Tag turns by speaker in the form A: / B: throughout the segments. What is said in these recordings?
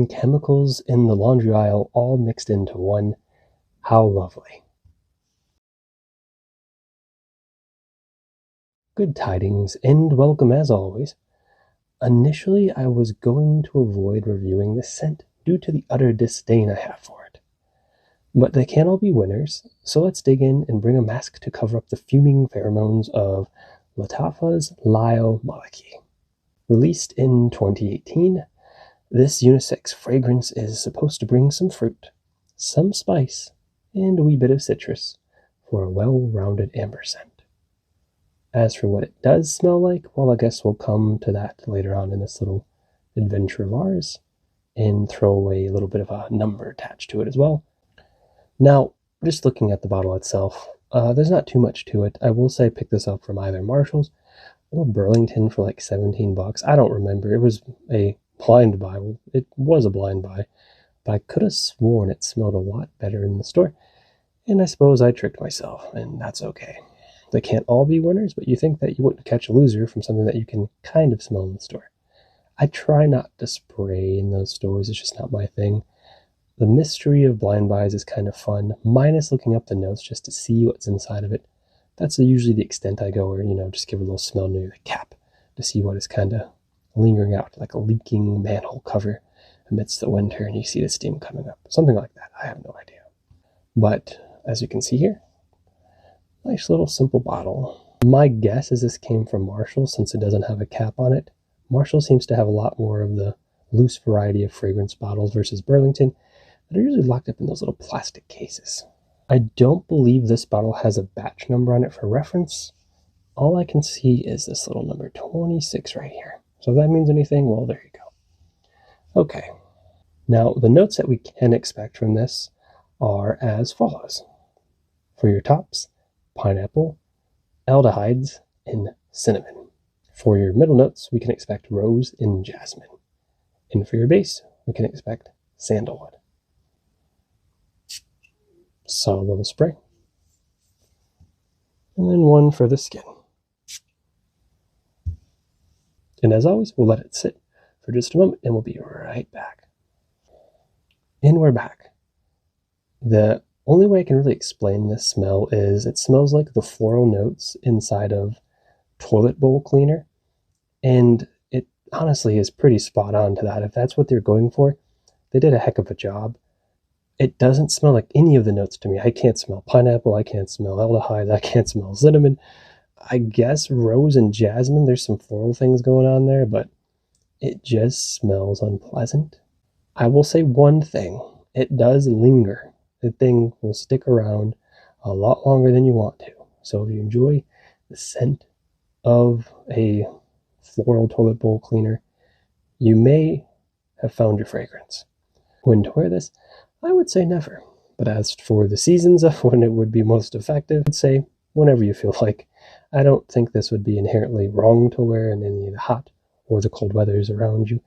A: having chemicals in the laundry aisle all mixed into one. How lovely. Good tidings, and welcome as always. Initially, I was going to avoid reviewing this scent due to the utter disdain I have for it. But they can't all be winners, so let's dig in and bring a mask to cover up the fuming pheromones of Lattafa's Lail Maleki. Released in 2018, this unisex fragrance is supposed to bring some fruit, some spice, and a wee bit of citrus for a well-rounded amber scent. As for what it does smell like, well, I guess we'll come to that later on in this little adventure of ours, and throw away a little bit of a number attached to it as well. Now, just looking at the bottle itself, there's not too much to it. I will say I picked this up from either Marshall's or Burlington for like 17 bucks. I don't remember. It was a blind buy. Well, it was a blind buy, but I could have sworn it smelled a lot better in the store, and I suppose I tricked myself, and that's okay. They can't all be winners, but you think that you wouldn't catch a loser from something that you can kind of smell in the store. I try not to spray in those stores. It's just not my thing. The mystery of blind buys is kind of fun, minus looking up the notes just to see what's inside of it. That's usually the extent I go, or, just give a little smell near the cap to see what is kind of lingering out, like a leaking manhole cover amidst the winter, and you see the steam coming up. Something like that. I have no idea. But as you can see here, nice little simple bottle. My guess is this came from Marshall since it doesn't have a cap on it. Marshall seems to have a lot more of the loose variety of fragrance bottles versus Burlington that are usually locked up in those little plastic cases. I don't believe this bottle has a batch number on it for reference. All I can see is this little number 26 right here. So if that means anything, well, there you go. Okay. Now, the notes that we can expect from this are as follows. For your tops, pineapple, aldehydes, and cinnamon. For your middle notes, we can expect rose and jasmine. And for your base, we can expect sandalwood. Solid little spray. And then one for the skin. And as always, we'll let it sit for just a moment and we'll be right back. And we're back. The only way I can really explain this smell is it smells like the floral notes inside of toilet bowl cleaner. And it honestly is pretty spot on to that. If that's what they're going for, they did a heck of a job. It doesn't smell like any of the notes to me. I can't smell pineapple. I can't smell aldehyde. I can't smell cinnamon. I guess rose and jasmine, there's some floral things going on there, but it just smells unpleasant. I will say one thing. It does linger. The thing will stick around a lot longer than you want to. So if you enjoy the scent of a floral toilet bowl cleaner, you may have found your fragrance. When to wear this? I would say never. But as for the seasons of when it would be most effective, I'd say whenever you feel like. I don't think this would be inherently wrong to wear in any of the hot or the cold weathers around you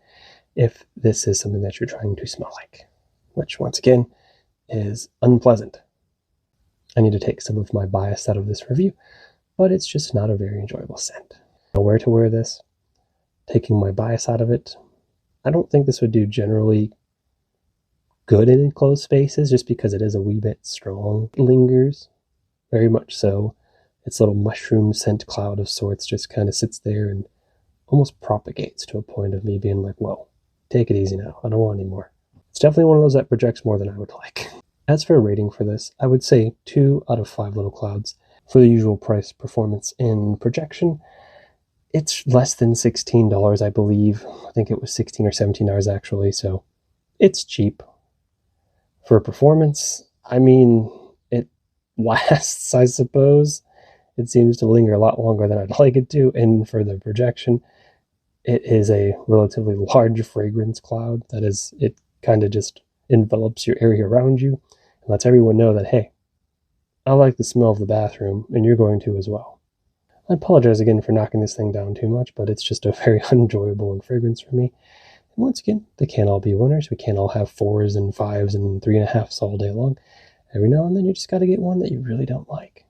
A: if this is something that you're trying to smell like, which once again is unpleasant. I need to take some of my bias out of this review, but it's just not a very enjoyable scent. Where to wear this? Taking my bias out of it, I don't think this would do generally good in enclosed spaces just because it is a wee bit strong. It lingers, very much so. Its little mushroom scent cloud of sorts just kind of sits there and almost propagates to a point of me being like, whoa, take it easy now. I don't want any more. It's definitely one of those that projects more than I would like. As for a rating for this, I would say 2 out of 5 little clouds. For the usual price, performance, and projection, it's less than $16, I believe. I think it was $16 or $17 actually, so it's cheap. For performance, I mean, it lasts, I suppose. It seems to linger a lot longer than I'd like it to, and for the projection, it is a relatively large fragrance cloud. That is, it kind of just envelops your area around you and lets everyone know that, hey, I like the smell of the bathroom, and you're going to as well. I apologize again for knocking this thing down too much, but it's just a very unenjoyable and fragrance for me. And once again, they can't all be winners. We can't all have 4s and 5s and 3.5s all day long. Every now and then you just got to get one that you really don't like.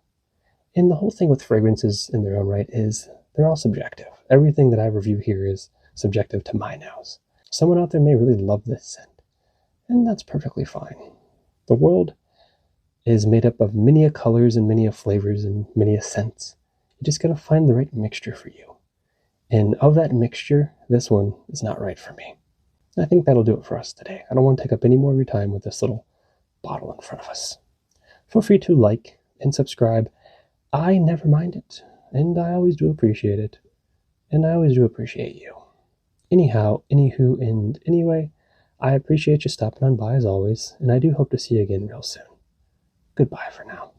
A: And the whole thing with fragrances in their own right is they're all subjective. Everything that I review here is subjective to my nose. Someone out there may really love this scent. And that's perfectly fine. The world is made up of many colors and many flavors and many scents. You just gotta find the right mixture for you. And of that mixture, this one is not right for me. I think that'll do it for us today. I don't want to take up any more of your time with this little bottle in front of us. Feel free to like and subscribe. I never mind it, and I always do appreciate it, and I always do appreciate you. Anyhow, anywho, and anyway, I appreciate you stopping on by as always, and I do hope to see you again real soon. Goodbye for now.